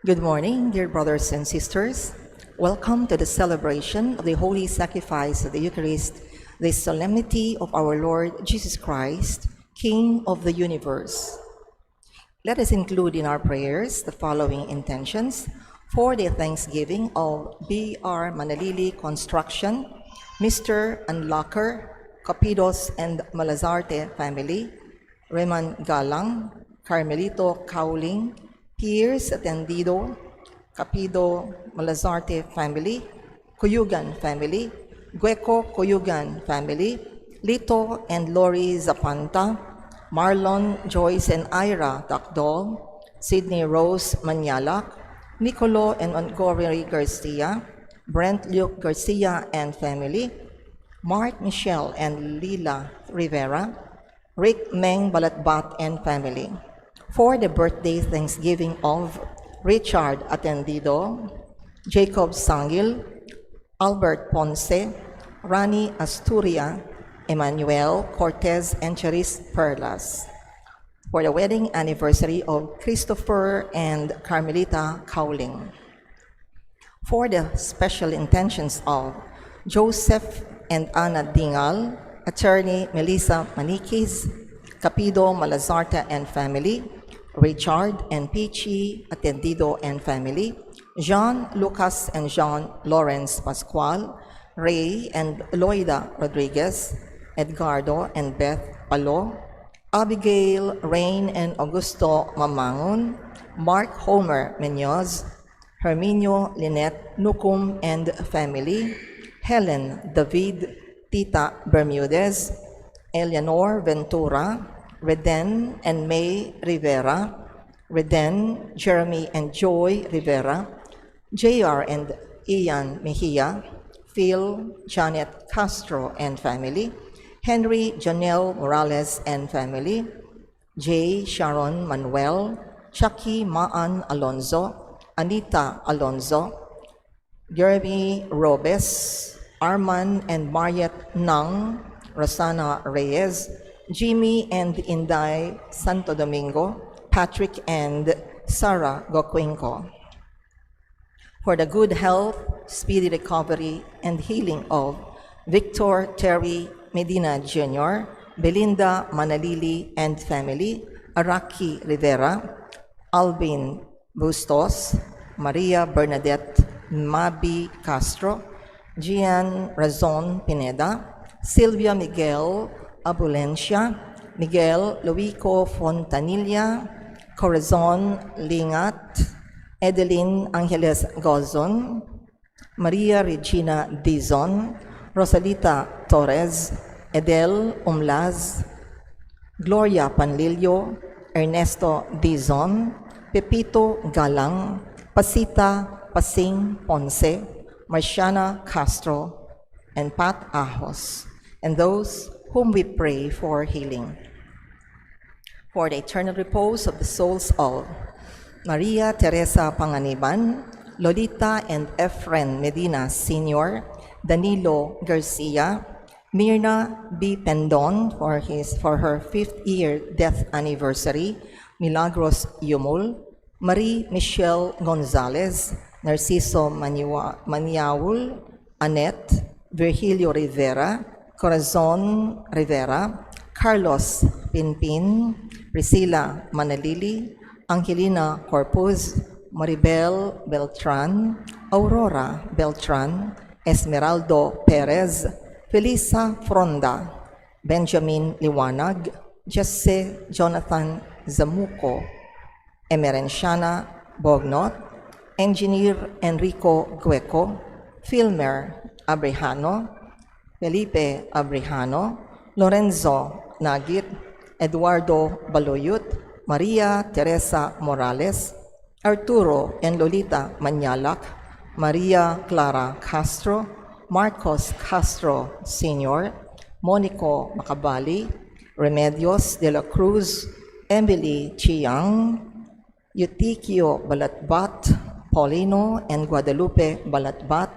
Good morning, dear brothers and sisters. Welcome to the celebration of the Holy Sacrifice of the Eucharist, the solemnity of our Lord Jesus Christ, King of the universe. Let us include in our prayers the following intentions for the thanksgiving of B.R. Manalili Construction, Mr. Unlocker, Capidos and Malazarte family, Reman Galang, Carmelito Cowling, Pierce Atendido, Capido Malazarte family, Cuyugan family, Gueco Cuyugan family, Lito and Lori Zapanta, Marlon, Joyce and Ira Takdol, Sydney Rose Manyalak, Nicolo and Montgomery Garcia, Brent Luke Garcia and family, Mark Michelle and Lila Rivera, Rick Meng Balatbat and family. For the birthday thanksgiving of Richard Atendido, Jacob Sangil, Albert Ponce, Rani Asturia, Emmanuel Cortez and Charis Perlas. For the wedding anniversary of Christopher and Carmelita Cowling. For the special intentions of Joseph and Ana Dingal, attorney Melissa Maniquis, Capido Malazarte and family, Richard and Pichi Atendido and family, Jean Lucas and Jean Lawrence Pascual, Ray and Loida Rodriguez, Edgardo and Beth Palo, Abigail, Rain and Augusto Mamangon, Mark Homer Munoz, Herminio Lynette Nukum and family, Helen David Tita Bermudez, Eleanor Ventura, Reden and May Rivera, Reden, Jeremy and Joy Rivera, JR and Ian Mejia, Phil, Janet Castro and family, Henry Janelle Morales and family, J. Sharon Manuel, Chucky Maan Alonzo, Anita Alonzo, Jeremy Robes, Arman and Mariette Nang, Rosana Reyes, Jimmy and Inday Santo Domingo, Patrick and Sarah Goquinco. For the good health, speedy recovery, and healing of Victor Terry Medina Jr., Belinda Manalili and family, Araki Rivera, Alvin Bustos, Maria Bernadette Mabi Castro, Gian Razon Pineda, Silvia Miguel Abulencia, Miguel Luico Fontanilla, Corazon Lingat, Edeline Angeles Gozon, Maria Regina Dizon, Rosalita Torres, Edel Umlaz, Gloria Panlilio, Ernesto Dizon, Pepito Galang, Pasita Pasing Ponce, Marciana Castro, and Pat Ahos, and those whom we pray for healing. For the eternal repose of the souls of Maria Teresa Panganiban, Lolita and Efren Medina Sr., Danilo Garcia, Mirna B. Pendon for her 5th year death anniversary, Milagros Yumul, Marie Michelle Gonzalez, Narciso Maniaul, Annette, Virgilio Rivera, Corazon Rivera, Carlos Pinpin, Priscilla Manalili, Angelina Corpus, Maribel Beltran, Aurora Beltran, Esmeraldo Perez, Felisa Fronda, Benjamin Liwanag, Jesse Jonathan Zamuco, Emerenciana Bognot, Engineer Enrico Gueco, Filmer Abrejano, Felipe Abrejano, Lorenzo Nagit, Eduardo Baloyut, Maria Teresa Morales, Arturo and Lolita Manyalak, Maria Clara Castro, Marcos Castro Sr., Monico Macabali, Remedios de la Cruz, Emily Chiang, Eutikio Balatbat, Paulino and Guadalupe Balatbat,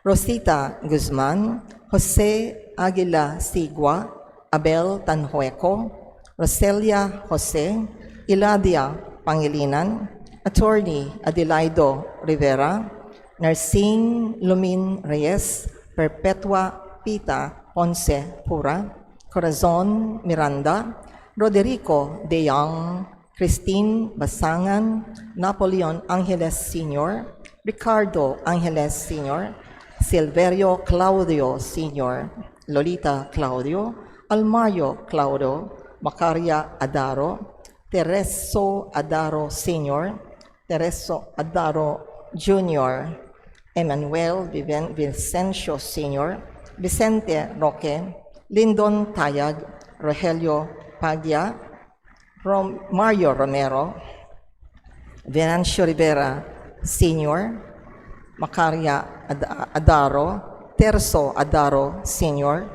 Rosita Guzman, Jose Aguila Sigua, Abel Tanhueco, Roselia Jose, Iladia Pangilinan, Attorney Adelaido Rivera, Nursing Lumin Reyes, Perpetua Pita Ponce Pura, Corazon Miranda, Roderico De Jong, Christine Basangan, Napoleon Angeles Sr., Ricardo Angeles Sr., Silverio Claudio Sr., Lolita Claudio, Almario Claudio, Macaria Adaro, Tereso Adaro Sr., Tereso Adaro Jr., Emmanuel Vicencio Sr., Vicente Roque, Lyndon Tayag, Rogelio Paglia, Mario Romero, Venancio Rivera Sr., Macaria Adaro, Terso Adaro Sr.,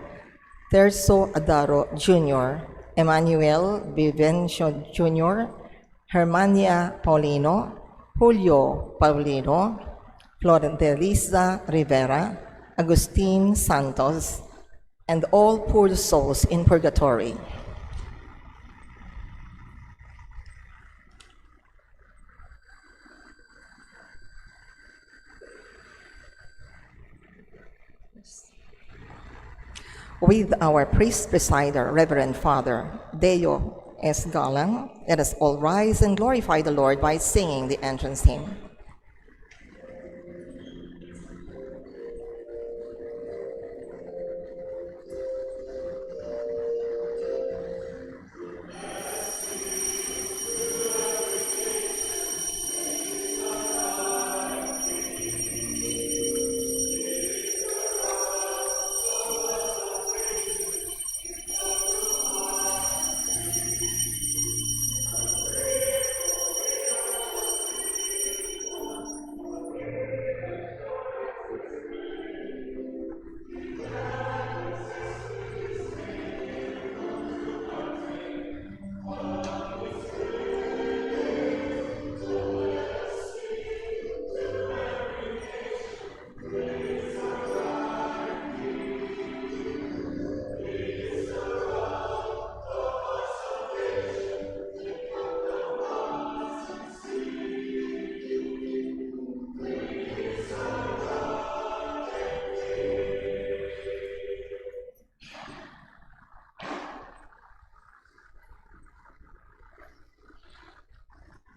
Terso Adaro Jr., Emmanuel Vivencio Jr., Hermania Paulino, Julio Paulino, Florentelisa Rivera, Agustin Santos, and all poor souls in purgatory. With our priest presider, Reverend Father Deo S. Galang, let us all rise and glorify the Lord by singing the entrance hymn.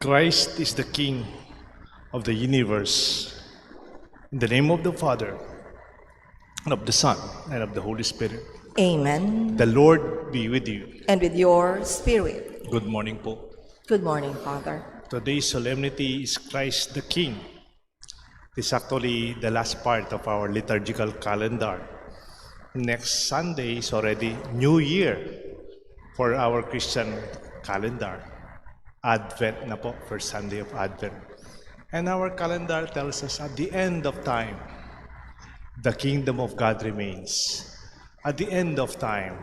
Christ is the King of the universe. In the name of the Father, and of the Son, and of the Holy Spirit. Amen. The Lord be with you. And with your spirit. Good morning po. Good morning, Father. Today's solemnity is Christ the King. It is actually the last part of our liturgical calendar. Next Sunday is already New Year for our Christian calendar. Advent na po, first Sunday of Advent. And our calendar tells us at the end of time, the kingdom of God remains. At the end of time,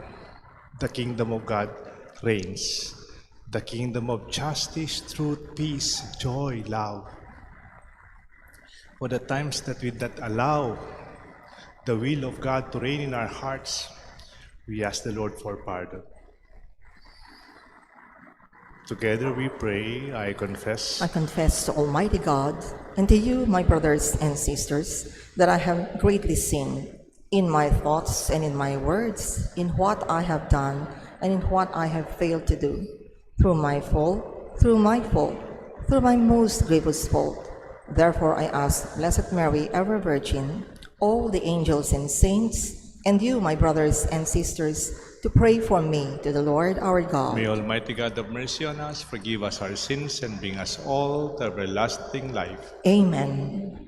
the kingdom of God reigns. The kingdom of justice, truth, peace, joy, love. For the times that we not allow the will of God to reign in our hearts, we ask the Lord for pardon. Together we pray, I confess to Almighty God and to you, my brothers and sisters, that I have greatly sinned in my thoughts and in my words, in what I have done and in what I have failed to do, through my most grievous fault. Therefore I ask Blessed Mary, ever Virgin, all the angels and saints, and you, my brothers and sisters, to pray for me to the Lord our God. May Almighty God have mercy on us, forgive us our sins, and bring us all to everlasting life. Amen.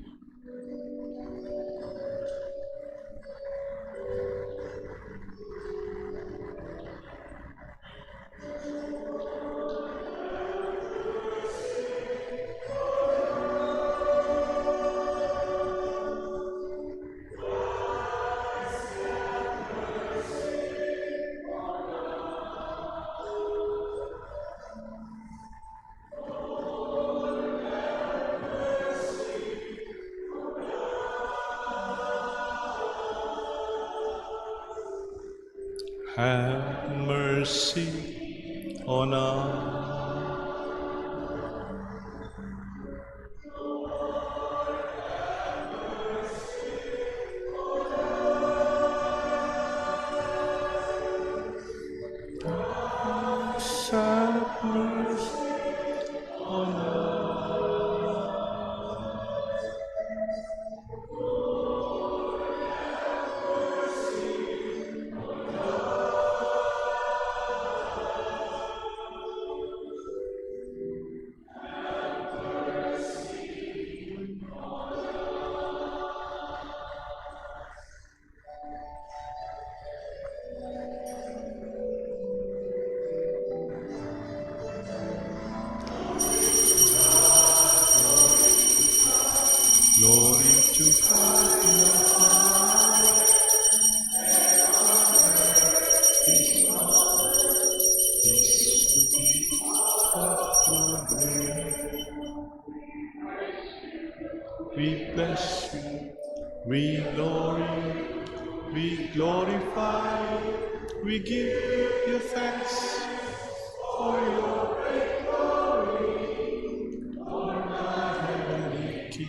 Have mercy on us. We glory, we glorify, we give you thanks for your great glory, Lord our heavenly King.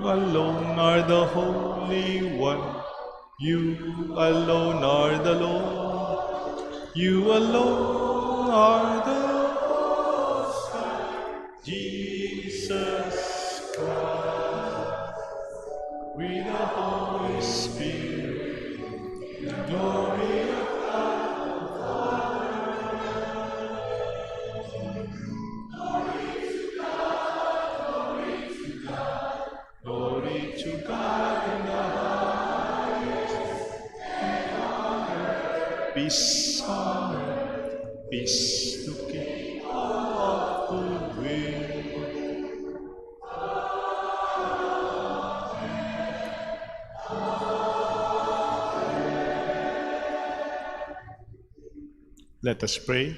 You alone are the Holy One. You alone are the Lord. You alone are the Most High. Jesus Christ, with the Holy Spirit, the glory of glory to God in the highest. Peace on earth, peace to keep of goodwill. Let us pray.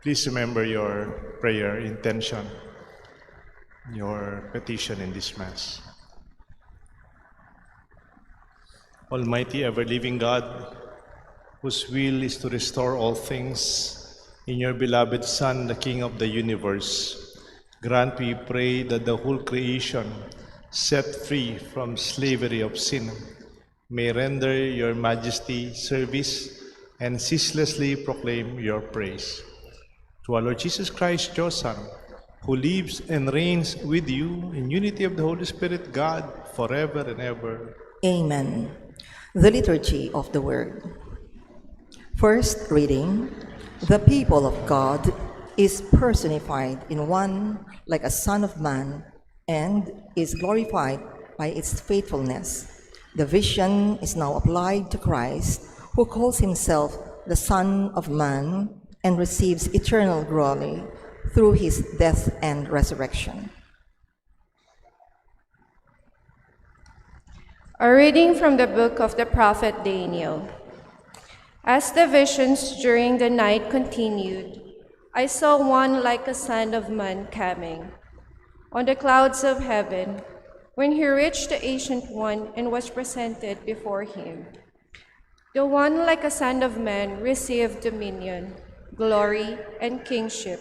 Please remember your prayer intention, your petition in this Mass. Almighty, ever-living God, whose will is to restore all things in your beloved Son, the King of the universe, grant, we pray, that the whole creation, set free from slavery of sin, may render your majesty service and ceaselessly proclaim your praise. To our Lord Jesus Christ, your Son, who lives and reigns with you in unity of the Holy Spirit, God, forever and ever. Amen. The Liturgy of the Word. First reading, the people of God is personified in one like a Son of Man and is glorified by its faithfulness. The vision is now applied to Christ, who calls himself the Son of Man and receives eternal glory through his death and resurrection. A reading from the book of the prophet Daniel. As the visions during the night continued, I saw one like a son of man coming on the clouds of heaven. When he reached the Ancient One and was presented before him, the one like a son of man received dominion, glory, and kingship.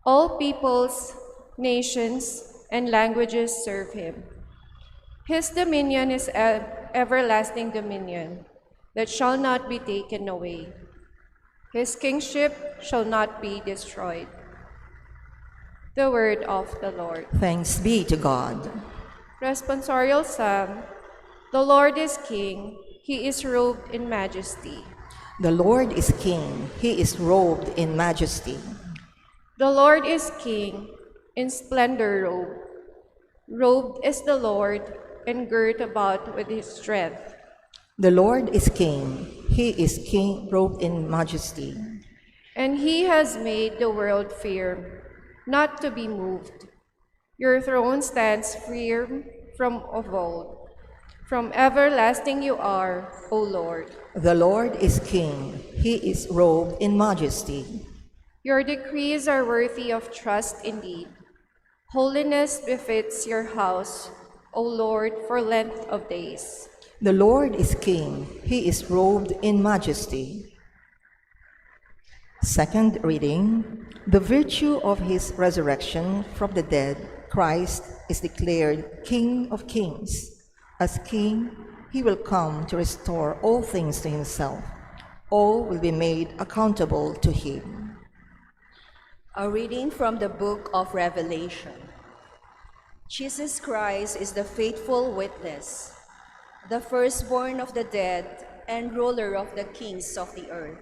All peoples, nations, and languages serve him. His dominion is an everlasting dominion that shall not be taken away. His kingship shall not be destroyed. The word of the Lord. Thanks be to God. Responsorial Psalm. The Lord is King, he is robed in majesty. The Lord is King, he is robed in majesty. The Lord is King, in splendor robed. Robed is the Lord, and girt about with his strength. The Lord is King, he is King robed in majesty. And he has made the world firm, not to be moved. Your throne stands firm from of old. From everlasting you are, O Lord. The Lord is King, he is robed in majesty. Your decrees are worthy of trust indeed. Holiness befits your house, O Lord, for length of days. The Lord is King, he is robed in majesty. Second reading, the virtue of his resurrection from the dead, Christ is declared King of kings. As King, he will come to restore all things to himself. All will be made accountable to him. A reading from the book of Revelation. Jesus Christ is the faithful witness, the firstborn of the dead and ruler of the kings of the earth.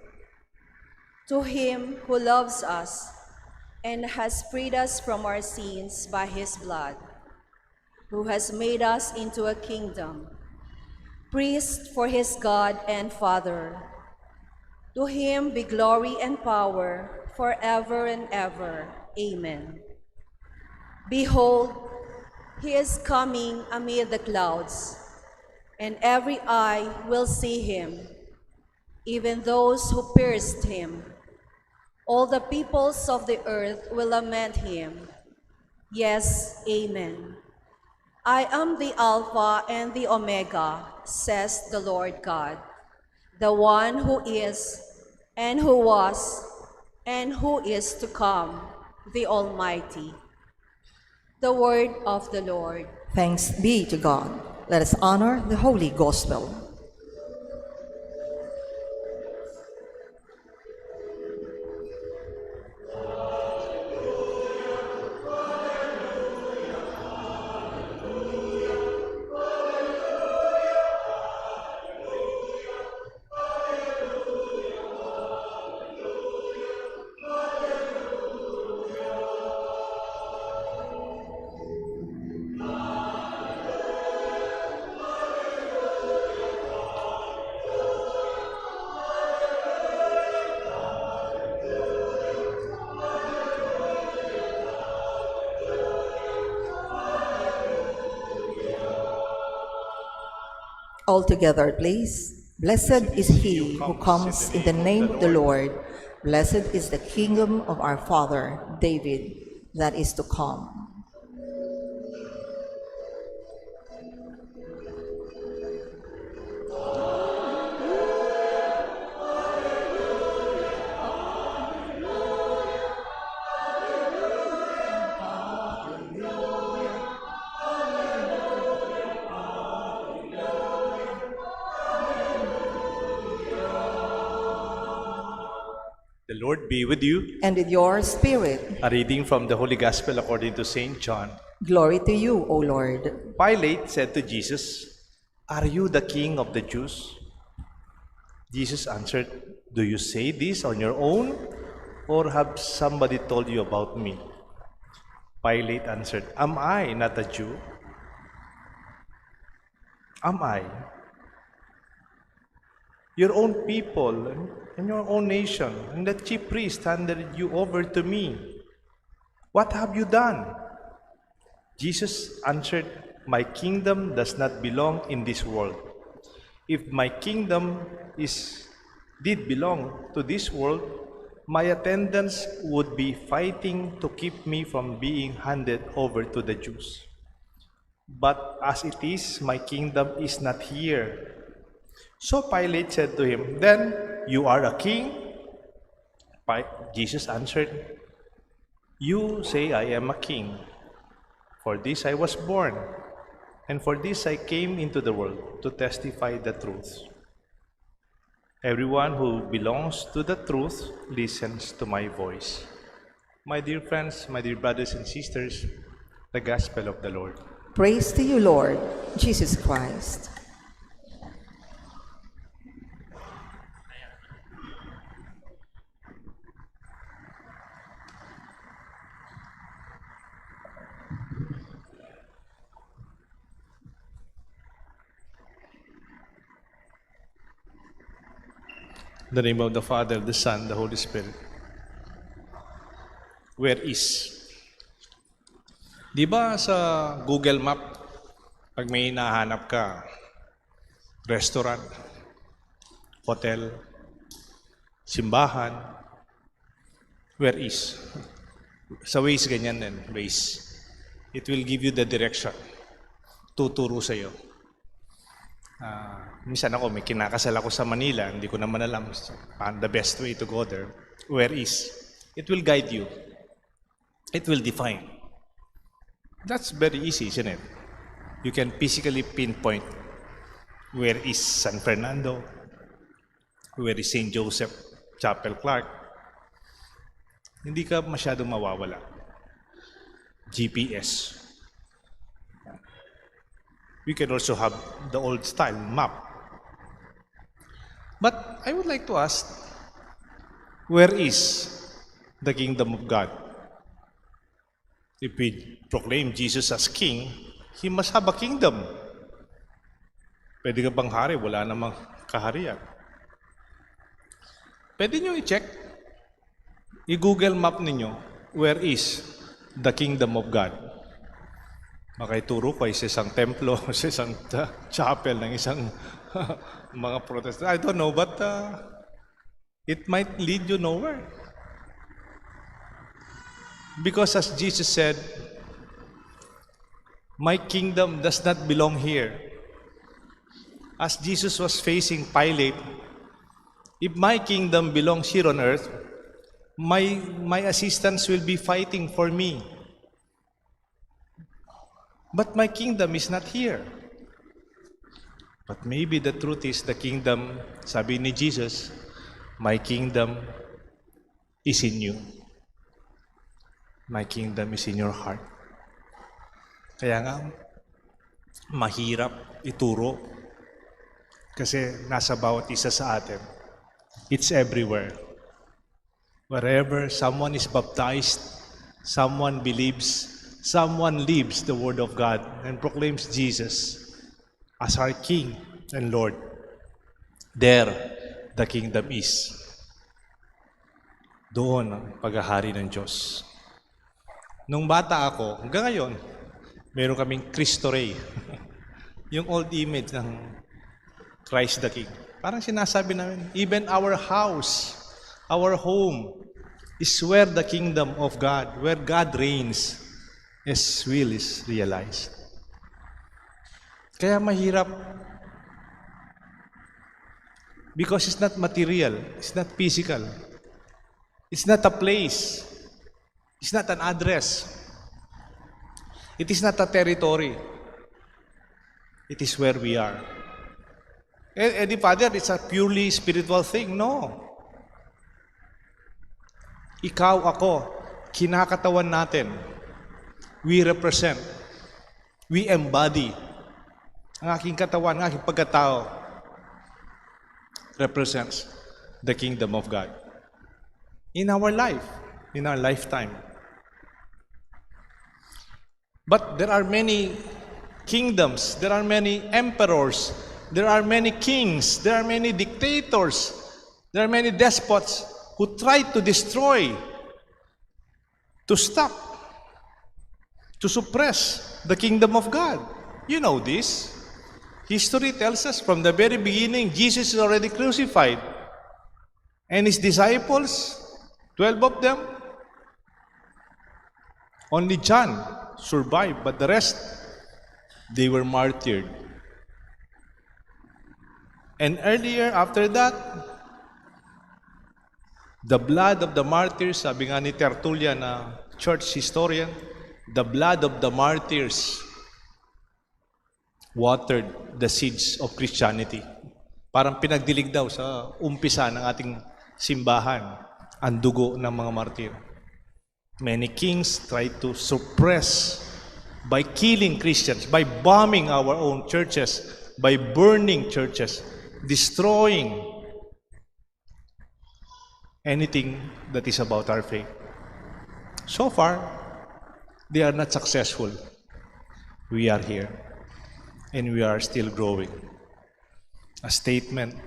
To him who loves us and has freed us from our sins by his blood, who has made us into a kingdom, priest for his God and Father. To him be glory and power forever and ever. Amen. Behold, he is coming amid the clouds, and every eye will see him, even those who pierced him. All the peoples of the earth will lament him. Yes, amen. I am the Alpha and the Omega, says the Lord God, the one who is, and who was, and who is to come, the Almighty. The word of the Lord. Thanks be to God. Let us honor the Holy Gospel. All together, please. Blessed is he who comes in the name of the Lord. Blessed is the kingdom of our father, David, that is to come. The Lord be with you. And with your spirit. A reading from the Holy Gospel according to St. John. Glory to you, O Lord. Pilate said to Jesus, "Are you the king of the Jews?" Jesus answered, "Do you say this on your own, or have somebody told you about me?" Pilate answered, "Am I not a Jew? Am I? Your own people and your own nation and the chief priest handed you over to me. What have you done?" Jesus answered, "My kingdom does not belong in this world. If my kingdom did belong to this world, my attendants would be fighting to keep me from being handed over to the Jews. But as it is, my kingdom is not here." So Pilate said to him, "Then you are a king?" Jesus answered, "You say I am a king. For this I was born, and for this I came into the world, to testify the truth. Everyone who belongs to the truth listens to my voice." My dear friends, my dear brothers and sisters, the Gospel of the Lord. Praise to you, Lord Jesus Christ. In the name of the Father, the Son, the Holy Spirit. Where is? Di ba sa Google Map, pag may nahanap ka, restaurant, hotel, simbahan, where is? Sa Waze, ganyan din, Waze. It will give you the direction. Tuturo sa'yo. Minsan ako, may kinakasal ako sa Manila, hindi ko naman alam the best way to go there. Where is? It will guide you. It will define. That's very easy, isn't it? You can physically pinpoint where is San Fernando, where is St. Joseph Chapel Clark. Hindi ka masyadong mawawala. GPS. We can also have the old style map. But I would like to ask, where is the kingdom of God? If we proclaim Jesus as king, he must have a kingdom. Pwede ka bang hari? Wala namang kaharian. Pwede nyo i-check. I-Google map ninyo, where is the kingdom of God? Makaituro ko sa isang templo, sa isang chapel, ng isang mga Protestant. I don't know, but it might lead you nowhere. Because as Jesus said, my kingdom does not belong here. As Jesus was facing Pilate, if my kingdom belongs here on earth, my assistants will be fighting for me. But my kingdom is not here. But maybe the truth is the kingdom, sabi ni Jesus, my kingdom is in you. My kingdom is in your heart. Kaya nga, mahirap ituro kasi nasa bawat isa sa atin. It's everywhere. Wherever someone is baptized, someone believes, someone lives the Word of God and proclaims Jesus as our King and Lord, there the kingdom is. Doon ang paghahari ng Diyos. Nung bata ako, hanggang ngayon, meron kaming Cristo Rey. Yung old image ng Christ the King. Parang sinasabi namin, even our house, our home, is where the kingdom of God, where God reigns, His will is realized. Kaya mahirap because it's not material, it's not physical, it's not a place, it's not an address, it is not a territory, it is where we are. And Father, it's a purely spiritual thing. No. Ikaw, ako, kinakatawan natin. We represent, we embody. Ang aking katawan, ang aking pagkatao represents the kingdom of God. In our life, in our lifetime. But there are many kingdoms, there are many emperors, there are many kings, there are many dictators, there are many despots who try to destroy, to stop, to suppress the kingdom of God. You know this. History tells us from the very beginning, Jesus is already crucified. And his disciples, 12 of them, only John survived, but the rest, they were martyred. And earlier, after that, the blood of the martyrs, sabi nga ni Tertullian, na church historian, the blood of the martyrs watered the seeds of Christianity. Parang pinagdilig daw sa umpisa ng ating simbahan ang dugo ng mga martir. Many kings tried to suppress by killing Christians, by bombing our own churches, by burning churches, destroying anything that is about our faith. So far, they are not successful. We are here, and we are still growing. A statement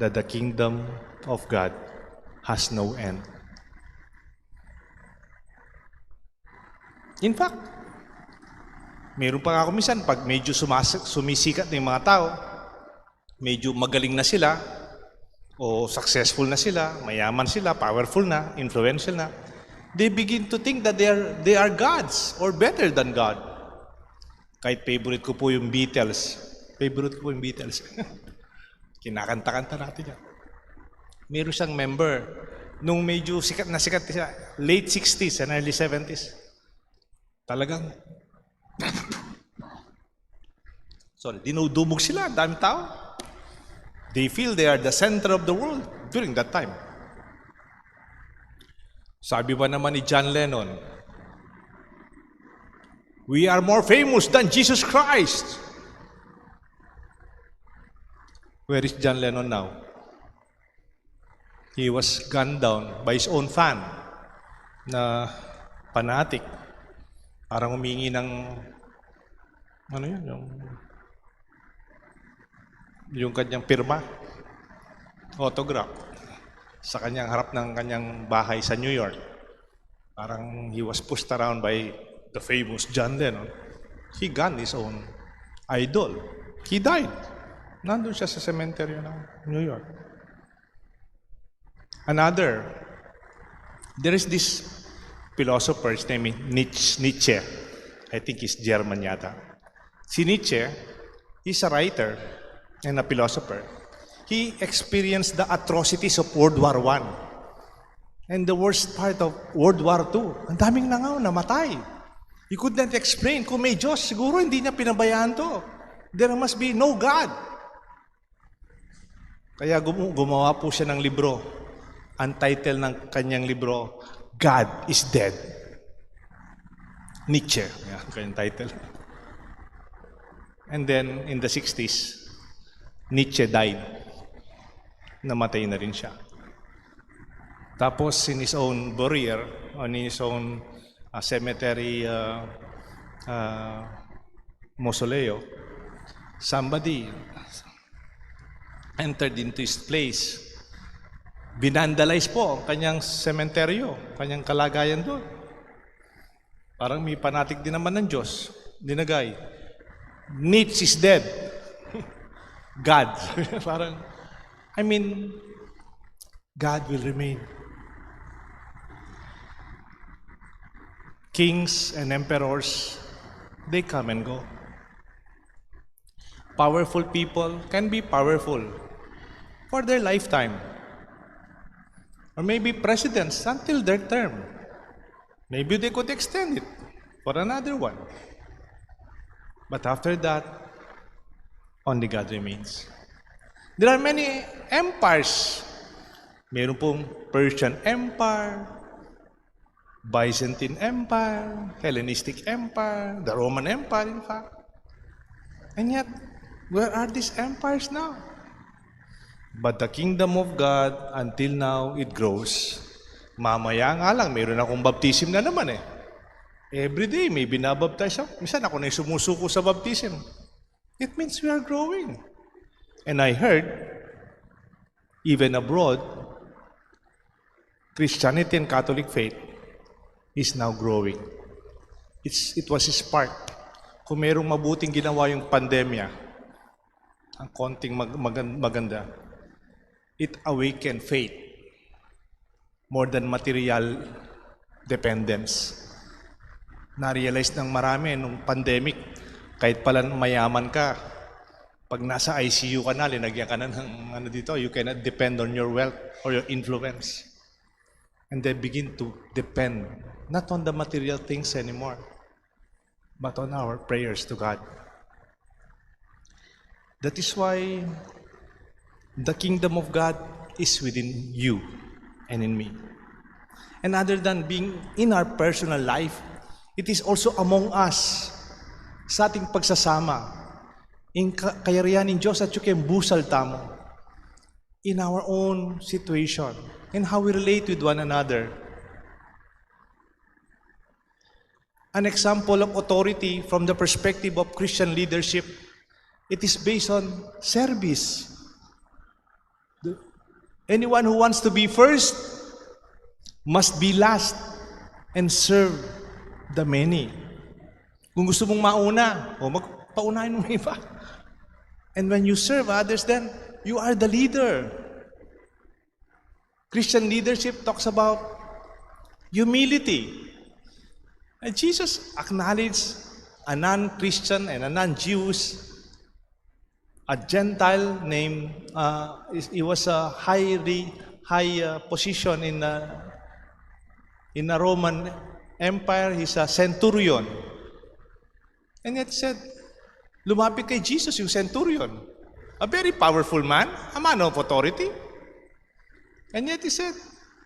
that the kingdom of God has no end. In fact, meron pa ako minsan, pag medyo sumisikat ng mga tao, medyo magaling na sila, o successful na sila, mayaman sila, powerful na, influential na, they begin to think that they are gods or better than God. Kahit favorite ko po yung Beatles. Kinakanta-kanta natin yan. Meron siyang member nung medyo sikat siya, late 60s and early 70s, talagang, dinudumog sila, daming tao. They feel they are the center of the world during that time. Sabi ba naman ni John Lennon, "We are more famous than Jesus Christ." Where is John Lennon now? He was gunned down by his own fan na fanatic. Parang humingi ng, ano yun, yung kanyang pirma, autograph, sa kanyang harap ng kanyang bahay sa New York. Parang he was pushed around by the famous John Lennon. He gunned his own idol. He died. Nandun siya sa cemetery ng New York. There is this philosopher, his name is Nietzsche. I think he's German yata. Si Nietzsche, he's a writer and a philosopher. He experienced the atrocities of World War I. And the worst part of World War II, ang daming nangaw, namatay. He could not explain, kung may Diyos, siguro hindi niya pinabayaan to. There must be no God. Kaya gumawa po siya ng libro. Ang title ng kanyang libro, God is Dead. Nietzsche, yeah, kanyang title. And then, in the 60s, Nietzsche died. Namatay na rin siya. Tapos, in his own burial, on his own cemetery mausoleo, somebody entered into his place. Binandalize po ang kanyang sementeryo, kanyang kalagayan doon. Parang may fanatic din naman ng Diyos. Dinagay. Nietzsche is dead. God. Parang, God will remain. Kings and emperors, they come and go. Powerful people can be powerful for their lifetime. Or maybe presidents until their term. Maybe they could extend it for another one. But after that, only God remains. There are many empires. Meron pong Persian Empire, Byzantine Empire, Hellenistic Empire, the Roman Empire, in fact. And yet, where are these empires now? But the kingdom of God, until now, it grows. Mamaya nga lang, mayroon akong baptism na naman eh. Every day, may binabaptize ako. Minsan ako na sumusuko sa baptism. It means we are growing. And I heard, even abroad, Christianity and Catholic faith is now growing. It was a spark. Kung mayroong mabuting ginawa yung pandemya, ang konting maganda, it awakened faith more than material dependence. Na-realize ng marami nung pandemic, kahit pala mayaman ka, pag nasa ICU ka na, linagyan ka na ng dito, you cannot depend on your wealth or your influence. And they begin to depend not on the material things anymore, but on our prayers to God. That is why the kingdom of God is within you and in me. And other than being in our personal life, it is also among us sa ating pagsasama in kayarihan ng Diyos at yung busal tamo in our own situation and how we relate with one another. An example of authority from the perspective of Christian leadership, it is based on service. Anyone who wants to be first must be last and serve the many. Kung gusto mong mauna, magpaunahin mo iba. And when you serve others, then you are the leader. Christian leadership talks about humility. And Jesus acknowledged a non-Christian and a non-Jews, a Gentile named, he was a high position in the Roman Empire. He's a centurion. And yet said, lumapit kay Jesus yung centurion. A very powerful man, a man of authority. And yet he said,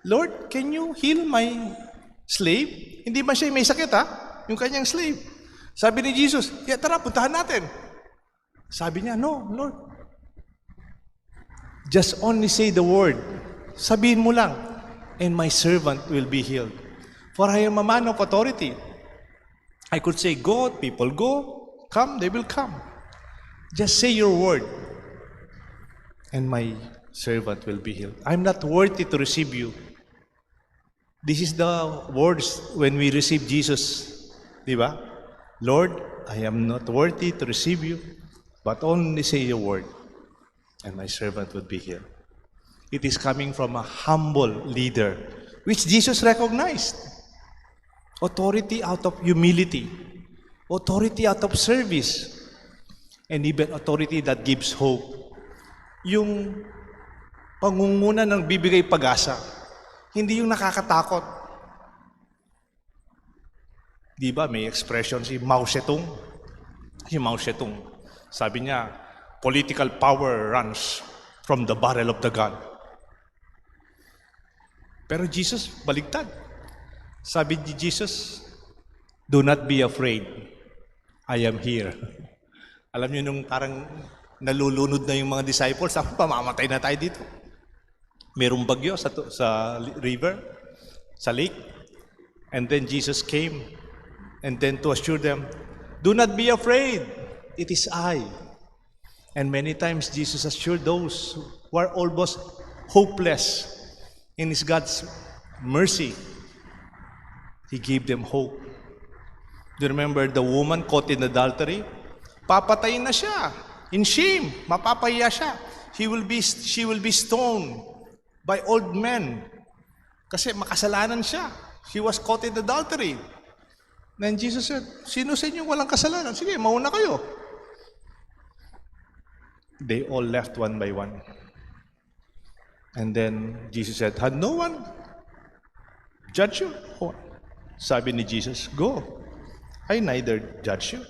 Lord, can you heal my slave? Hindi ba siya may sakit yung kanyang slave? Sabi ni Jesus, tara, puntahan natin. Sabi niya, no, Lord. Just only say the word. Sabihin mo lang, and my servant will be healed. For I am a man of authority. I could say, go, people go, come, they will come. Just say your word, and my servant will be healed. I'm not worthy to receive you. This is the words when we receive Jesus. Di ba? Lord, I am not worthy to receive you, but only say your word, and my servant will be healed. It is coming from a humble leader, which Jesus recognized. Authority out of humility. Authority out of service. And even authority that gives hope. Yung pangunguna ng bibigay pag-asa. Hindi yung nakakatakot. Di ba, may expression si Mao Zedong. Si Mao Zedong. Sabi niya, political power runs from the barrel of the gun. Pero Jesus, baligtad. Sabi ni Jesus, do not be afraid. I am here. Alam niyo nung parang nalulunod na yung mga disciples, pamamatay na tayo dito. Merong bagyo sa river, sa lake. And then Jesus came and then to assure them, do not be afraid. It is I. And many times Jesus assured those who are almost hopeless in His God's mercy. He gave them hope. Do you remember the woman caught in adultery? Papatayin na siya. In shame, mapapahiya siya. She will be stoned by old men. Kasi makasalanan siya. She was caught in adultery. Then Jesus said, sino sa inyo walang kasalanan? Sige, mauna kayo. They all left one by one. And then Jesus said, had no one judge you? Sabi ni Jesus, go. I neither judge you,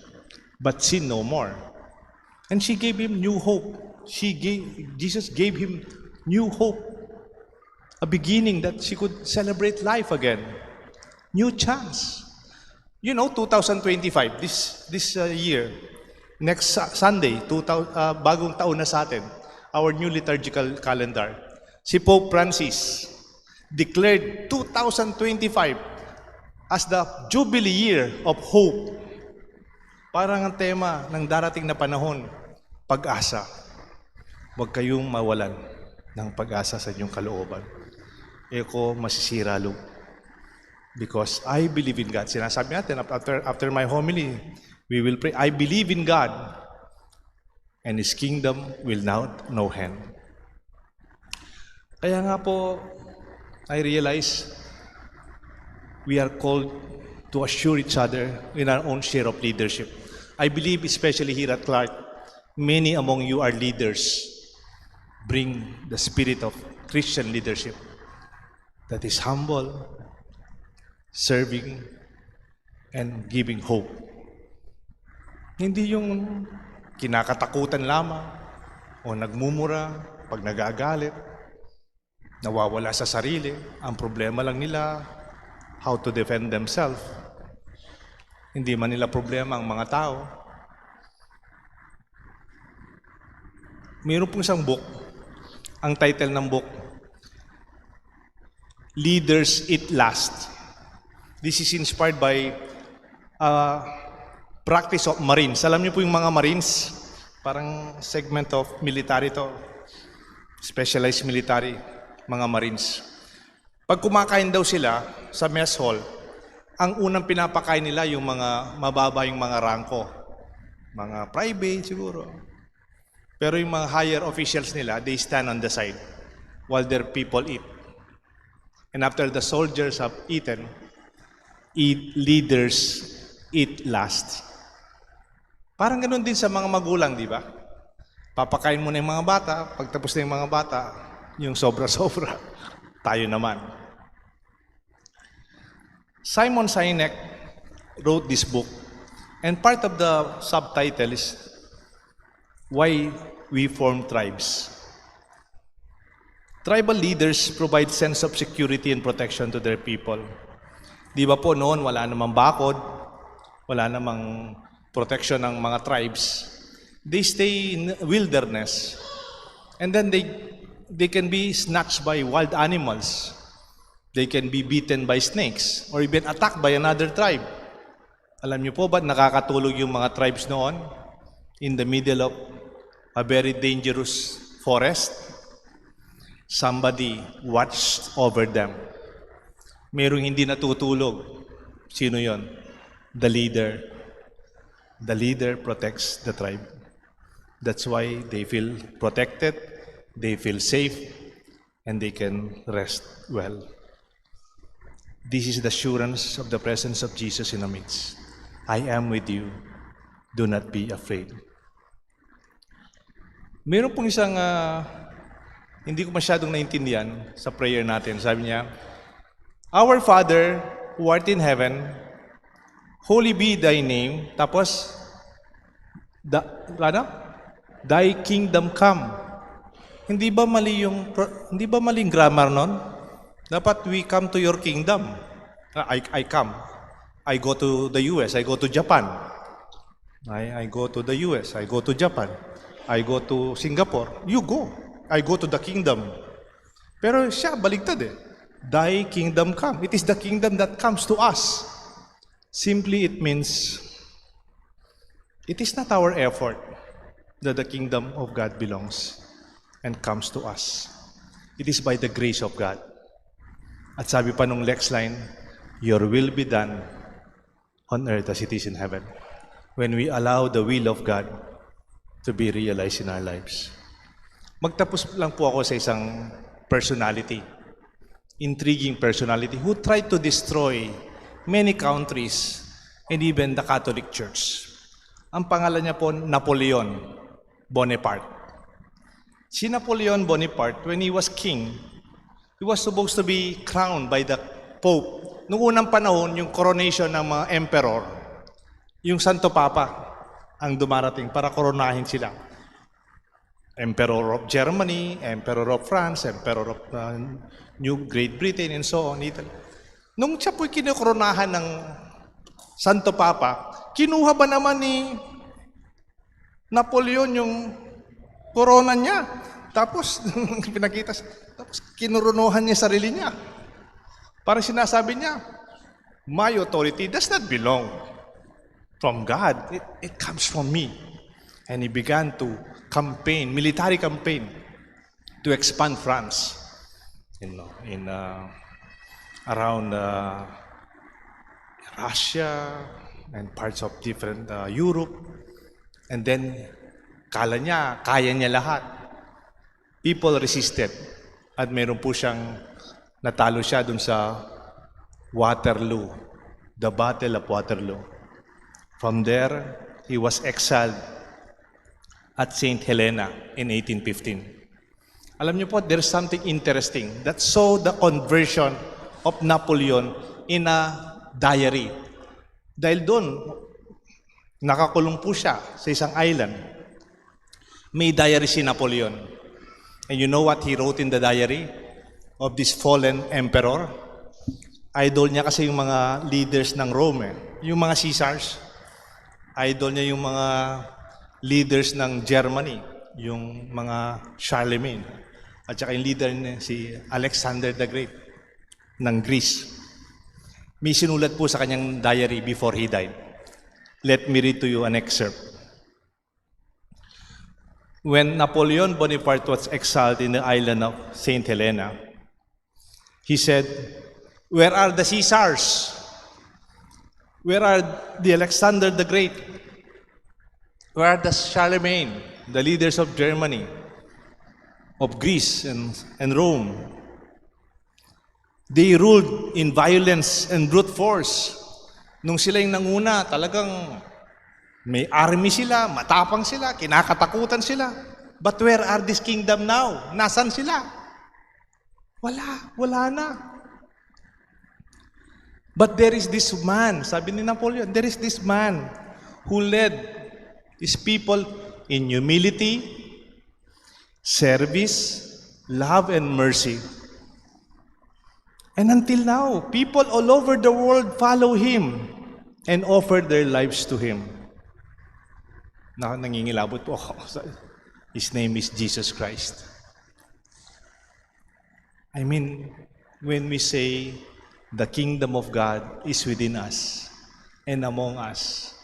but sin no more. And she gave him new hope. Jesus gave him new hope. A beginning that she could celebrate life again. New chance. You know, 2025, this year, next Sunday, bagong taon na sa atin, our new liturgical calendar. Si Pope Francis declared 2025 as the Jubilee year of hope. Parang ang tema ng darating na panahon, pag-asa. Huwag kayong mawalan ng pag-asa sa inyong kalooban. Eko masisira loob. Because I believe in God. Sinasabi natin, after my homily, we will pray, I believe in God, and His kingdom will now no end. Kaya nga po, I realize we are called to assure each other in our own share of leadership. I believe, especially here at Clark, many among you are leaders. Bring the spirit of Christian leadership that is humble, serving, and giving hope. Hindi yung kinakatakutan lamang o nagmumura pag nagagalit, nawawala sa sarili. Ang problema lang nila, how to defend themselves. Hindi man nila problema ang mga tao. Mayroon pong isang book. Ang title ng book, Leaders Eat Last. This is inspired by practice of Marines. Alam niyo po yung mga Marines, parang segment of military to. Specialized military, mga Marines. Pag kumakain daw sila sa mess hall, ang unang pinapakain nila yung mga mababa yung mga rangko. Mga private siguro. Pero yung mga higher officials nila, they stand on the side while their people eat. And after the soldiers have eaten, leaders eat last. Parang ganun din sa mga magulang, di ba? Papakain mo na yung mga bata, pagtapos na yung mga bata, yung sobra-sobra. Tayo naman. Simon Sinek wrote this book, and part of the subtitle is Why We Form Tribes. Tribal leaders provide sense of security and protection to their people. Di ba po noon, wala namang bakod, wala namang protection ng mga tribes. They stay in wilderness. And then they can be snatched by wild animals. They can be beaten by snakes or even attacked by another tribe. Alam niyo po ba nakakatulog yung mga tribes noon in the middle of a very dangerous forest? Somebody watched over them. Merong hindi natutulog. Sino yon? The leader. The leader protects the tribe. That's why they feel protected, they feel safe, and they can rest well. This is the assurance of the presence of Jesus in the midst. I am with you. Do not be afraid. Meron pong isang hindi ko masyadong naintindihan sa prayer natin. Sabi niya, Our Father, who art in heaven, holy be thy name. Tapos, thy kingdom come. Hindi ba maling grammar nun? Dapat we come to your kingdom. I come. I go to the US. I go to Japan. I go to the US. I go to Japan. I go to Singapore. You go. I go to the kingdom. Pero siya, baligtad eh. Thy kingdom come. It is the kingdom that comes to us. Simply it means, it is not our effort that the kingdom of God belongs and comes to us. It is by the grace of God. At sabi pa nung next line, your will be done on earth as it is in heaven. When we allow the will of God to be realized in our lives. Magtapos lang po ako sa isang personality, intriguing personality who tried to destroy many countries and even the Catholic Church. Ang pangalan niya po, Napoleon Bonaparte. Si Napoleon Bonaparte, when he was king, he was supposed to be crowned by the Pope. Noong unang panahon, yung coronation ng mga emperor, yung Santo Papa ang dumarating para koronahin sila. Emperor of Germany, Emperor of France, Emperor of New Great Britain, and so on. Italy. Nung siya po'y kinokoronahan ng Santo Papa, kinuha ba naman ni Napoleon yung korona niya? Tapos, pinakita, tapos kinurunuhan niya sarili niya. Parang sinasabi niya, my authority does not belong from God. It comes from me. And he began to campaign, military campaign, to expand France. Around Russia and parts of different Europe. And then, kala niya, kaya niya lahat. People resisted. At meron po siyang natalo siya dun sa Waterloo, the Battle of Waterloo. From there, he was exiled at St. Helena in 1815. Alam niyo po, there's something interesting that saw the conversion of Napoleon in a diary. Dahil doon, nakakulong po siya sa isang island. May diary si Napoleon. And you know what he wrote in the diary of this fallen emperor? Idol niya kasi yung mga leaders ng Rome. Yung mga Caesars. Idol niya yung mga leaders ng Germany. Yung mga Charlemagne. At saka yung leader niya, si Alexander the Great ng Greece. May sinulat po sa kanyang diary before he died. Let me read to you an excerpt. When Napoleon Bonaparte was exiled in the island of St. Helena, he said, "Where are the Caesars? Where are the Alexander the Great? Where are the Charlemagne, the leaders of Germany, of Greece and Rome? They ruled in violence and brute force. Nung sila yung nanguna, talagang may army sila, matapang sila, kinakatakutan sila. But where are this kingdom now? Nasaan sila? Wala na. But there is this man, sabi ni Napoleon, there is this man who led his people in humility, service, love, and mercy. And until now, people all over the world follow him and offer their lives to him. Nangingilabot po ako. His name is Jesus Christ. I mean, when we say the kingdom of God is within us and among us,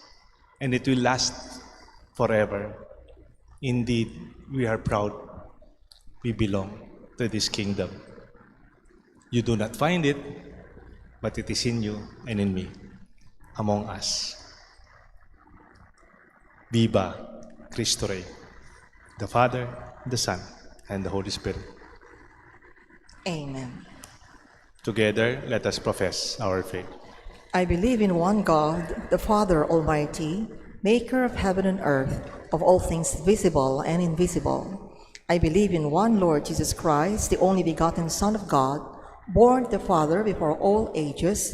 and it will last forever, indeed, we are proud we belong to this kingdom. You do not find it, but it is in you and in me, among us. Viva Cristo Rey, the Father, the Son, and the Holy Spirit. Amen. Together, let us profess our faith. I believe in one God, the Father Almighty, maker of heaven and earth, of all things visible and invisible. I believe in one Lord Jesus Christ, the only begotten Son of God, born of the Father before all ages,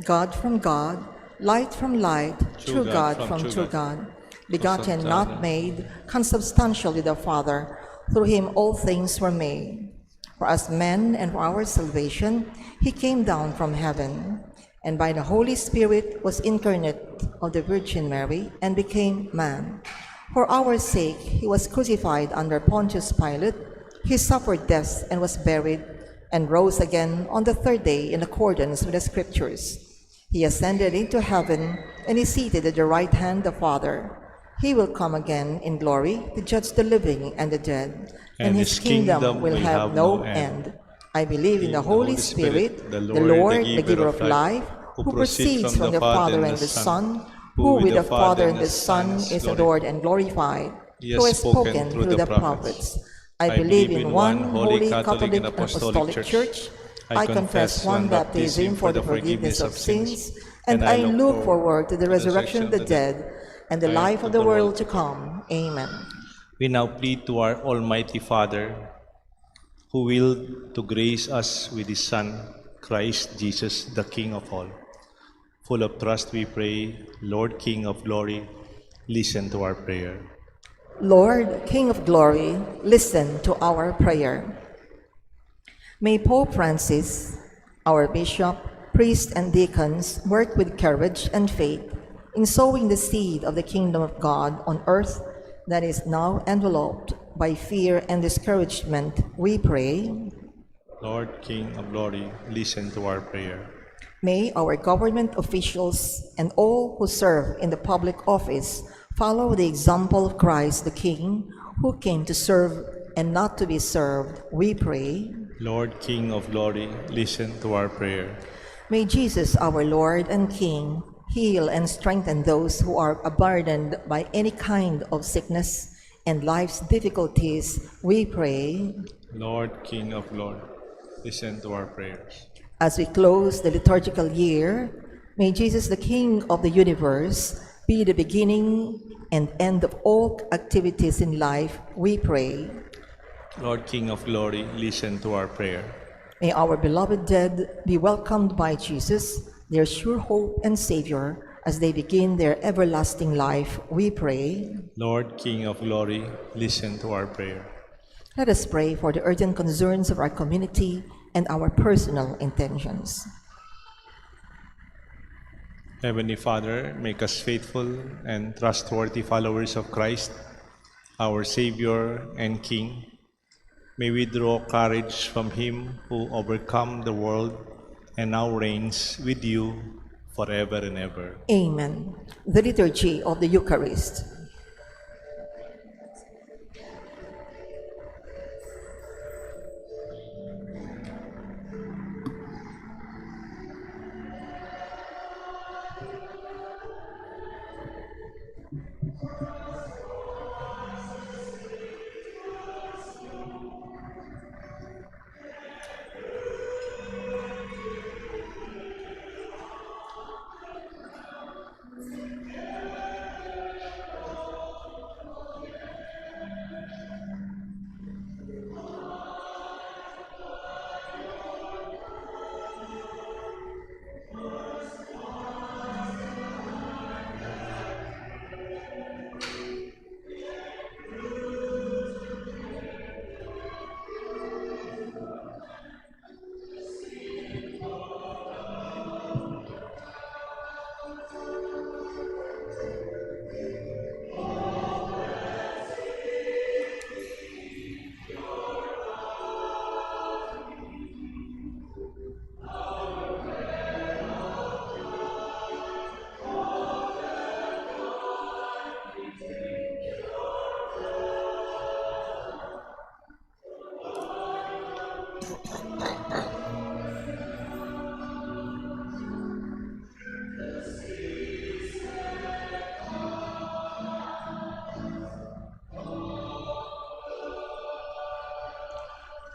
God from God, light from light, true God from true God, begotten, not made, consubstantial with the Father. Through him all things were made. For us men and for our salvation, he came down from heaven, and by the Holy Spirit was incarnate of the Virgin Mary and became man. For our sake he was crucified under Pontius Pilate. He suffered death and was buried, and rose again on the third day in accordance with the Scriptures. He ascended into heaven and is seated at the right hand of the Father. He will come again in glory to judge the living and the dead, and his kingdom will have no end. I believe in the Holy Spirit, the Lord, the giver of life, who proceeds from the Father and the Son, who with the Father and the Son is adored and glorified, who has spoken through the prophets. I believe in one holy Catholic and Apostolic Church. I confess one baptism for the forgiveness of sins, and I look forward to the resurrection of the dead and the life of the world to come. Amen. We now plead to our Almighty Father, who willed to grace us with his Son, Christ Jesus, the King of all. Full of trust we pray, Lord King of glory, listen to our prayer. Lord, King of glory, listen to our prayer. May Pope Francis, our bishop, priests, and deacons work with courage and faith in sowing the seed of the kingdom of God on earth that is now enveloped by fear and discouragement, we pray. Lord King of glory, listen to our prayer. May our government officials and all who serve in the public office follow the example of Christ the King, who came to serve and not to be served, we pray. Lord King of glory, listen to our prayer. May Jesus, our Lord and King, heal and strengthen those who are burdened by any kind of sickness and life's difficulties, we pray. Lord King of glory, listen to our prayers. As we close the liturgical year, may Jesus, the King of the universe, be the beginning and end of all activities in life, we pray. Lord King of glory, listen to our prayer. May our beloved dead be welcomed by Jesus, their sure hope and Savior, as they begin their everlasting life, we pray. Lord King of glory, listen to our prayer. Let us pray for the urgent concerns of our community and our personal intentions. Heavenly Father, make us faithful and trustworthy followers of Christ, our Savior and King. May we draw courage from Him who overcome the world and now reigns with you forever and ever. Amen. The Liturgy of the Eucharist.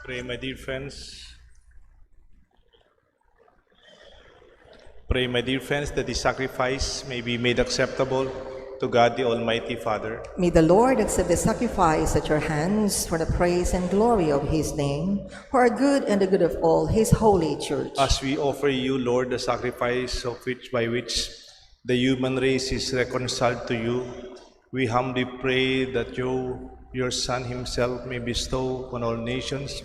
Pray, my dear friends. Pray, my dear friends, that this sacrifice may be made acceptable to God the Almighty Father. May the Lord accept the sacrifice at your hands for the praise and glory of his name, for our good and the good of all his holy church. As we offer you, Lord, the sacrifice by which the human race is reconciled to you, we humbly pray that you, your Son himself, may bestow on all nations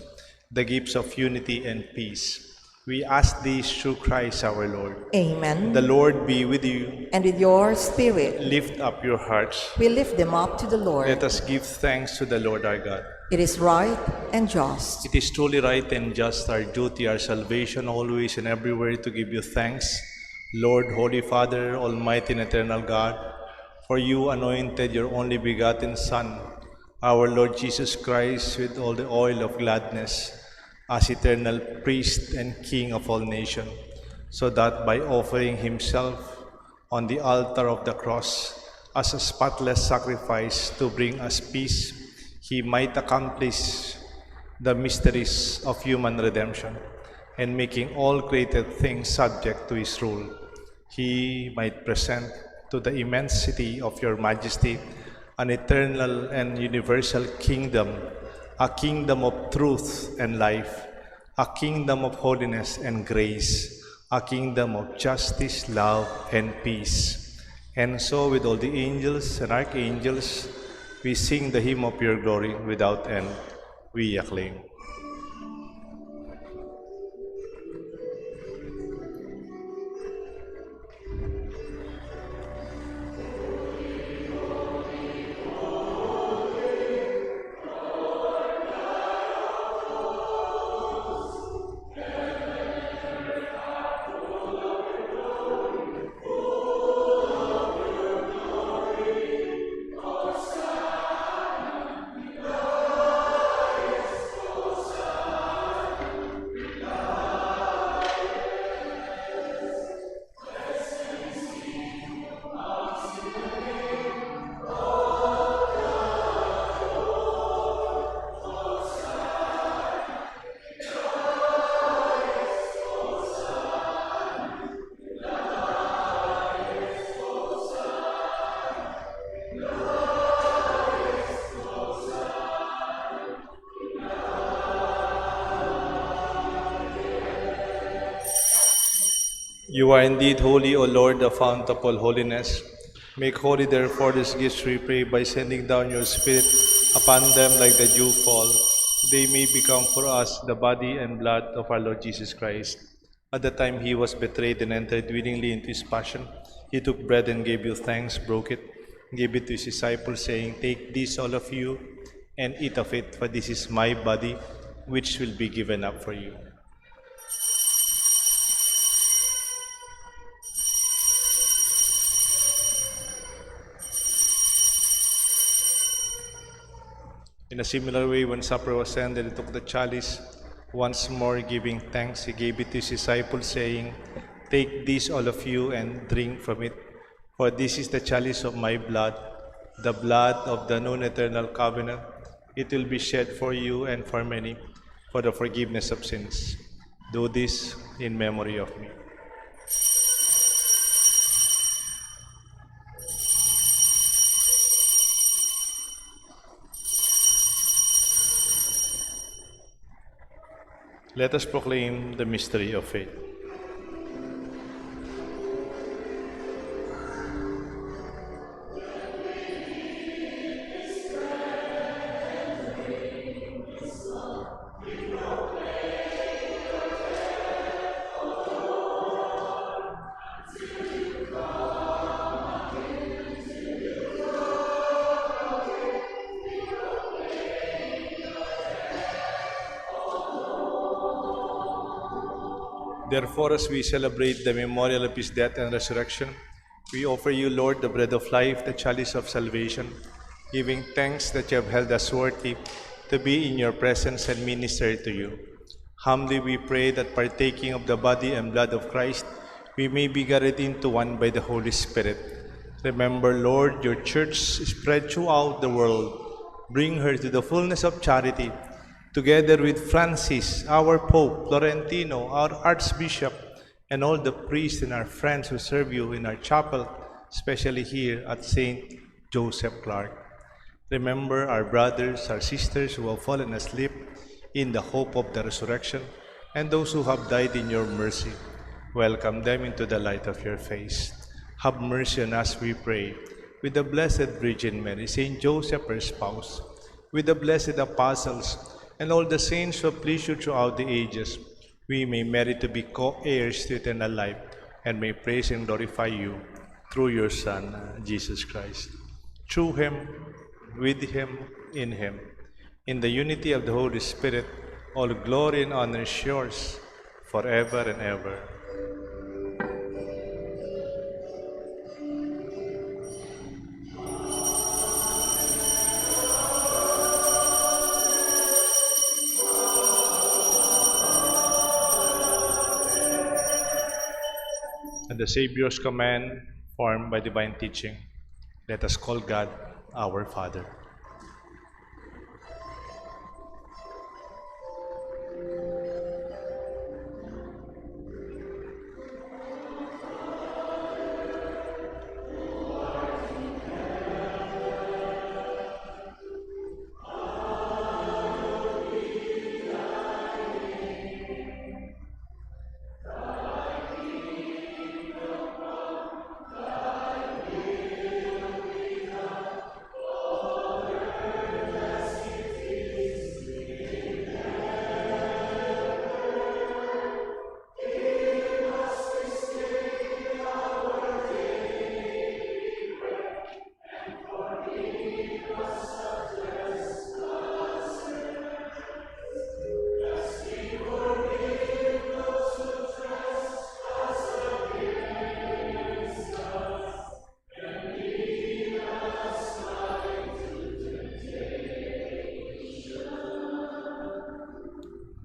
the gifts of unity and peace. We ask this through Christ our Lord. Amen. The Lord be with you. And with your spirit, Lift up your hearts. we lift them up to the Lord. Let us give thanks to the Lord our God. It is right and just. It is truly right and just, our duty, our salvation, always and everywhere to give you thanks, Lord, Holy Father, Almighty and Eternal God, for you anointed your only begotten Son, our Lord Jesus Christ, with all the oil of gladness, as eternal priest and King of all nations, so that by offering himself on the altar of the cross as a spotless sacrifice to bring us peace, he might accomplish the mysteries of human redemption, and making all created things subject to his rule, he might present to the immensity of your majesty an eternal and universal kingdom, a kingdom of truth and life, a kingdom of holiness and grace, a kingdom of justice, love, and peace. And so with all the angels and archangels, we sing the hymn of your glory without end. We acclaim. You are indeed holy, O Lord, the fount of all holiness. Make holy, therefore, these gifts, we pray, by sending down your Spirit upon them like the dew fall. They may become for us the body and blood of our Lord Jesus Christ. At the time he was betrayed and entered willingly into his passion, he took bread and gave you thanks, broke it, gave it to his disciples, saying, "Take this, all of you, and eat of it, for this is my body, which will be given up for you." In a similar way, when supper was ended, he took the chalice. Once more giving thanks, he gave it to his disciples, saying, "Take this, all of you, and drink from it, for this is the chalice of my blood, the blood of the new and eternal covenant. It will be shed for you and for many, for the forgiveness of sins. Do this in memory of me." Let us proclaim the mystery of faith. Therefore, as we celebrate the memorial of his death and resurrection, we offer you, Lord, the bread of life, the chalice of salvation, giving thanks that you have held us worthy to be in your presence and minister to you. Humbly we pray that, partaking of the body and blood of Christ, we may be gathered into one by the Holy Spirit. Remember, Lord, your church spread throughout the world. Bring her to the fullness of charity, together with Francis, our Pope, Florentino, our Archbishop, and all the priests and our friends who serve you in our chapel, especially here at St. Joseph Clark. Remember our brothers, our sisters who have fallen asleep in the hope of the resurrection, and those who have died in your mercy. Welcome them into the light of your face. Have mercy on us, we pray, with the Blessed Virgin Mary, Saint Joseph, her spouse, with the blessed apostles, and all the saints who have pleased you throughout the ages, we may merit to be co-heirs to eternal life, and may praise and glorify you through your Son, Jesus Christ. Through him, with him, in the unity of the Holy Spirit, all glory and honor is yours, forever and ever. At the Savior's command, formed by divine teaching, let us call God our Father.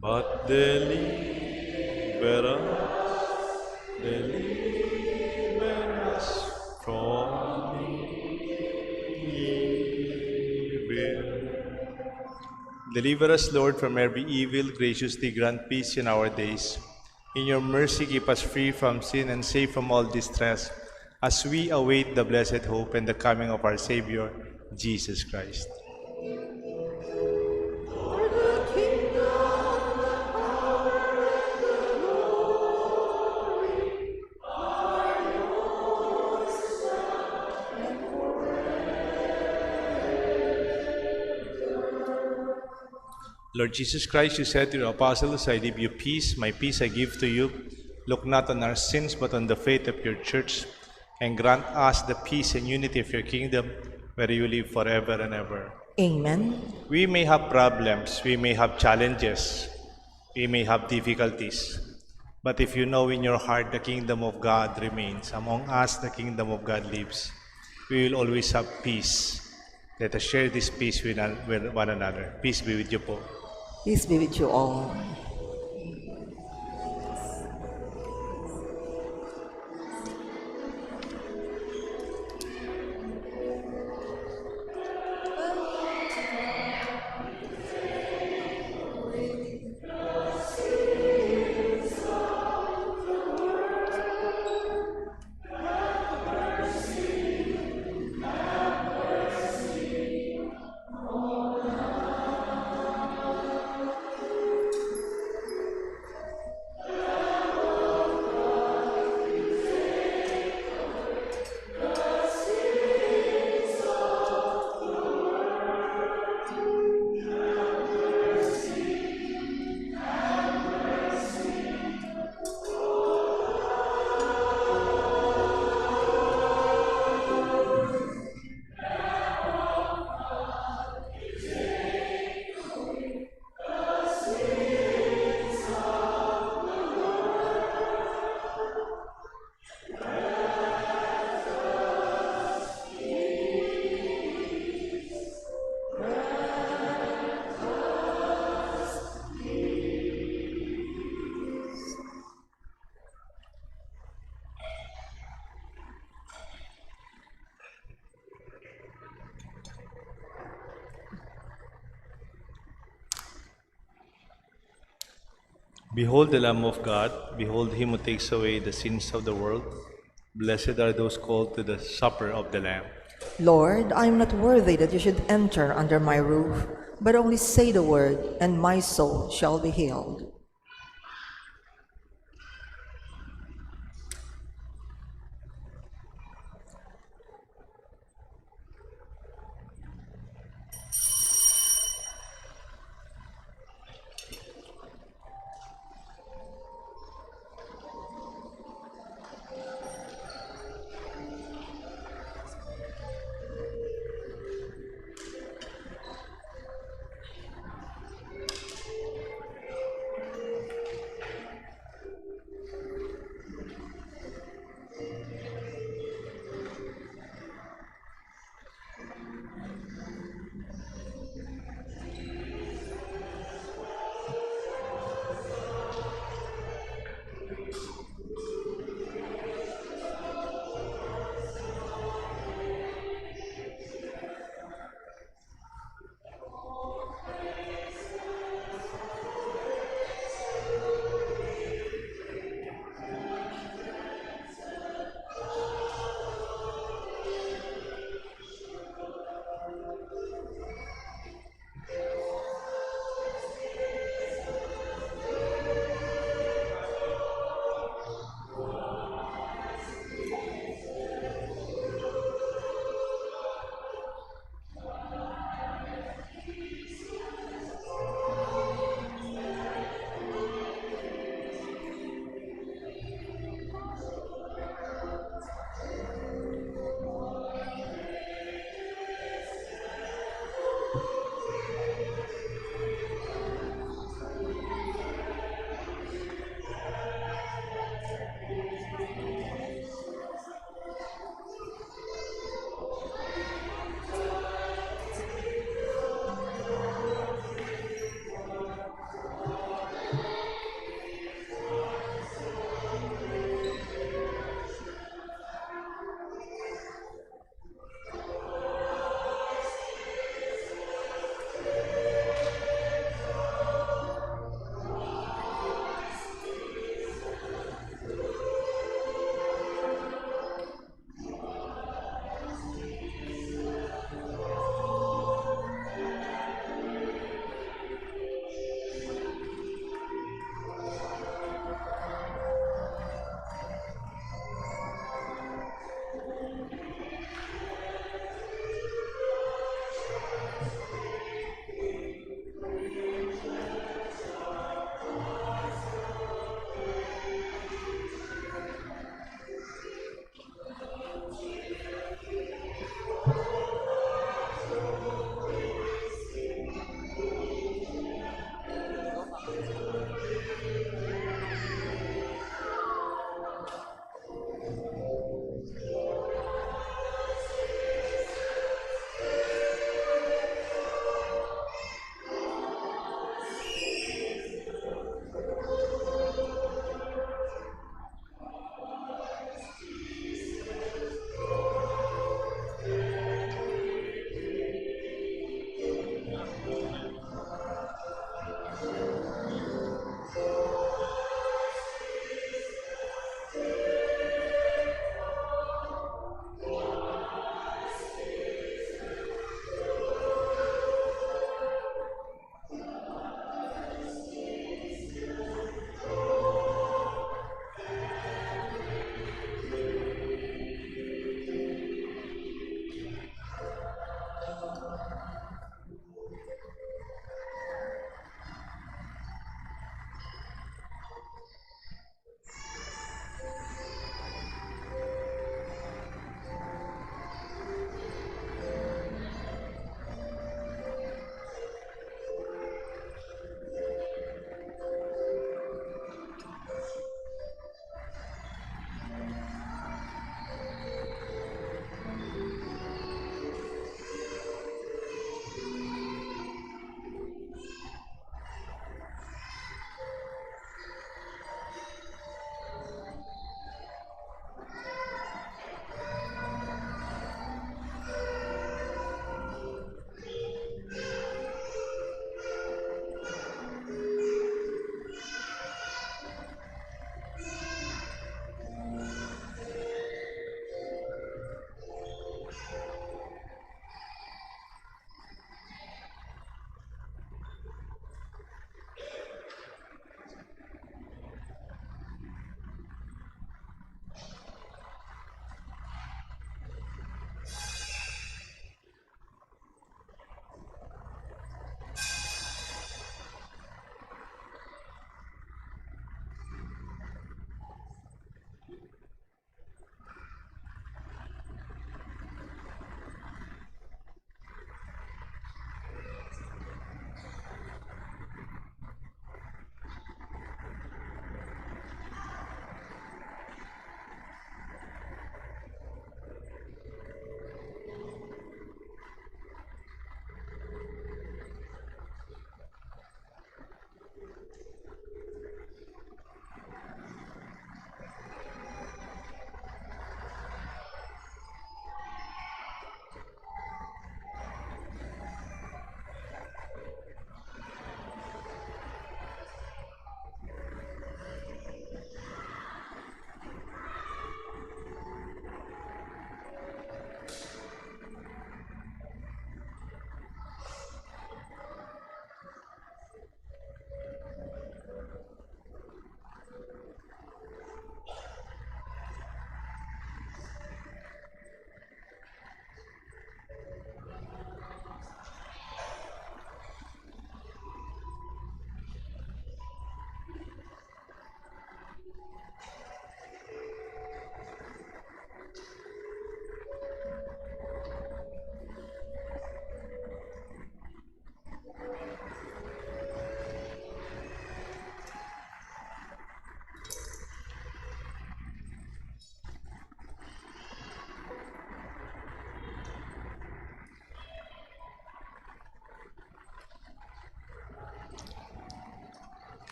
But deliver us from evil. Deliver us, Lord, from every evil. Graciously grant peace in our days. In your mercy, keep us free from sin and safe from all distress, as we await the blessed hope and the coming of our Savior, Jesus Christ. Lord Jesus Christ, you said to your apostles, I leave you peace, my peace I give to you. Look not on our sins, but on the faith of your church, and grant us the peace and unity of your kingdom, where you live forever and ever. Amen. We may have problems, we may have challenges, we may have difficulties, but if you know in your heart the kingdom of God remains, among us the kingdom of God lives, we will always have peace. Let us share this peace with one another. Peace be with you po. Peace be with you all. Behold the Lamb of God, behold him who takes away the sins of the world. Blessed are those called to the supper of the Lamb. Lord, I am not worthy that you should enter under my roof, but only say the word, and my soul shall be healed.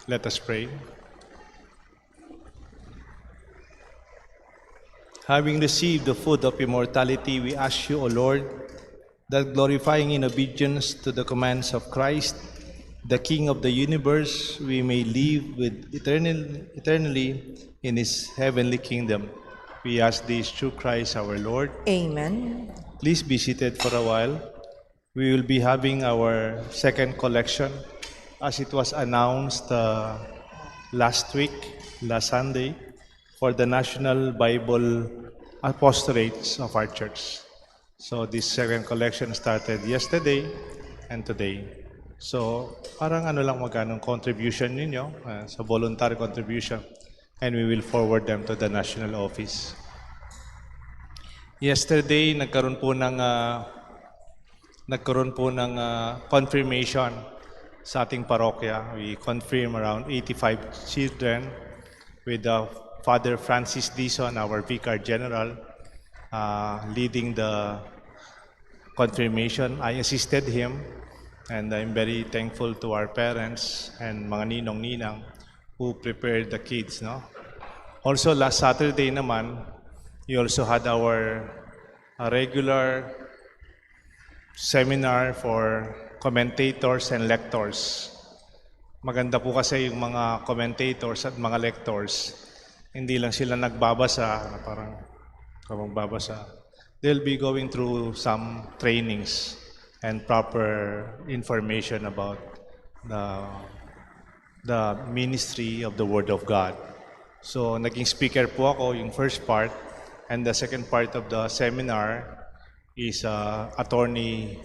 Let us pray. Having received the food of immortality, we ask you, O Lord, that glorifying in obedience to the commands of Christ, the King of the universe, we may live with eternally in his heavenly kingdom. We ask this through Christ our Lord. Amen. Please be seated for a while. We will be having our second collection as it was announced last Sunday, for the National Bible Apostolates of our church. So this second collection started yesterday and today. So parang lang magkano contribution ninyo sa voluntary contribution, and we will forward them to the national office. Yesterday nagkaroon po ng confirmation sa ating parokya. We confirm around 85 children with Father Francis Dizon, our Vicar General, leading the confirmation. I assisted him, and I'm very thankful to our parents and mga ninong-ninang who prepared the kids. No? Also, last Saturday naman, we also had our regular seminar for commentators and lectors. Maganda po kasi yung mga commentators at mga lectors, hindi lang sila nagbabasa, parang magbabasa. They'll be going through some trainings and proper information about the ministry of the Word of God. So, naging speaker po ako yung first part, and the second part of the seminar is Attorney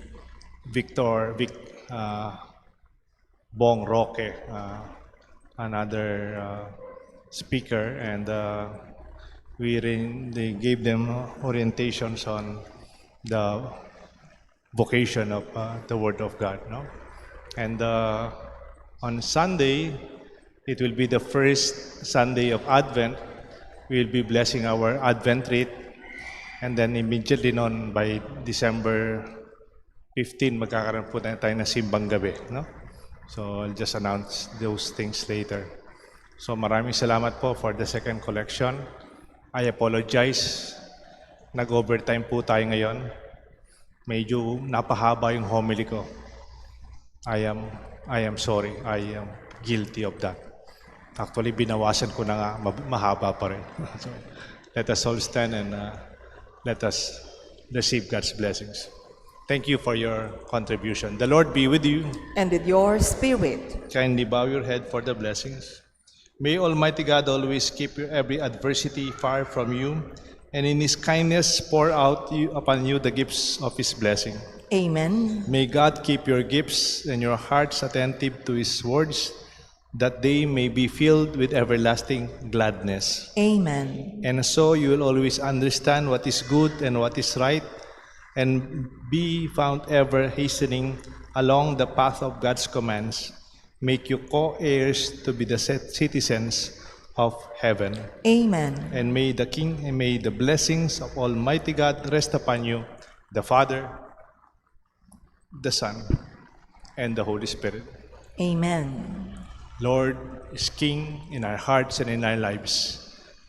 Bong Roque, another speaker, and they gave them orientations on the vocation of the Word of God. No? And on Sunday, it will be the first Sunday of Advent. We will be blessing our Advent rite, and then immediately by December 15, magkakaroon po tayo na simbang gabi. No? So I'll just announce those things later. So maraming salamat po for the second collection. I apologize. Nag-overtime po tayo ngayon. Medyo napahaba yung homily ko. I am sorry. I am guilty of that. Actually, binawasan ko na nga, mahaba pa rin. So, let us all stand and let us receive God's blessings. Thank you for your contribution. The Lord be with you. And with your spirit. Kindly bow your head for the blessings. May Almighty God always keep every adversity far from you, and in His kindness pour out upon you the gifts of His blessing. Amen. May God keep your gifts and your hearts attentive to His words, that they may be filled with everlasting gladness. Amen. And so you will always understand what is good and what is right, and be found ever hastening along the path of God's commands. Make you co-heirs to be the citizens of heaven. Amen. And may the blessings of Almighty God rest upon you, the Father, the Son, and the Holy Spirit. Amen. Lord is King in our hearts and in our lives.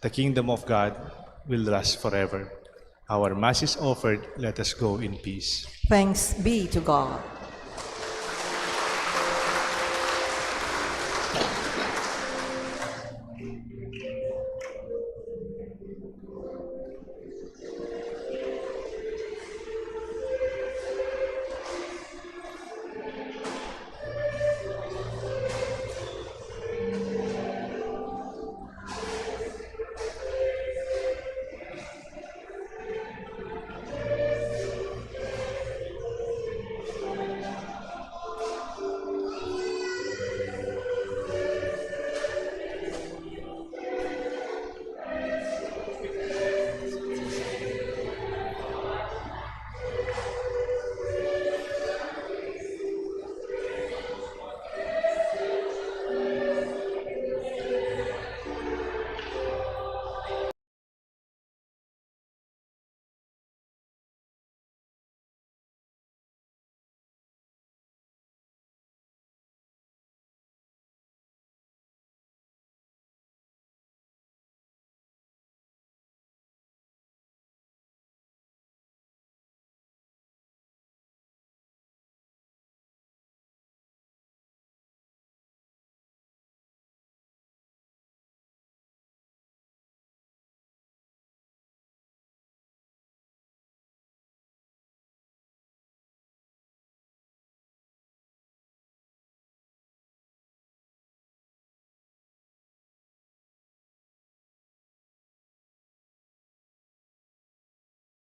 The kingdom of God will last forever. Our Mass is offered. Let us go in peace. Thanks be to God.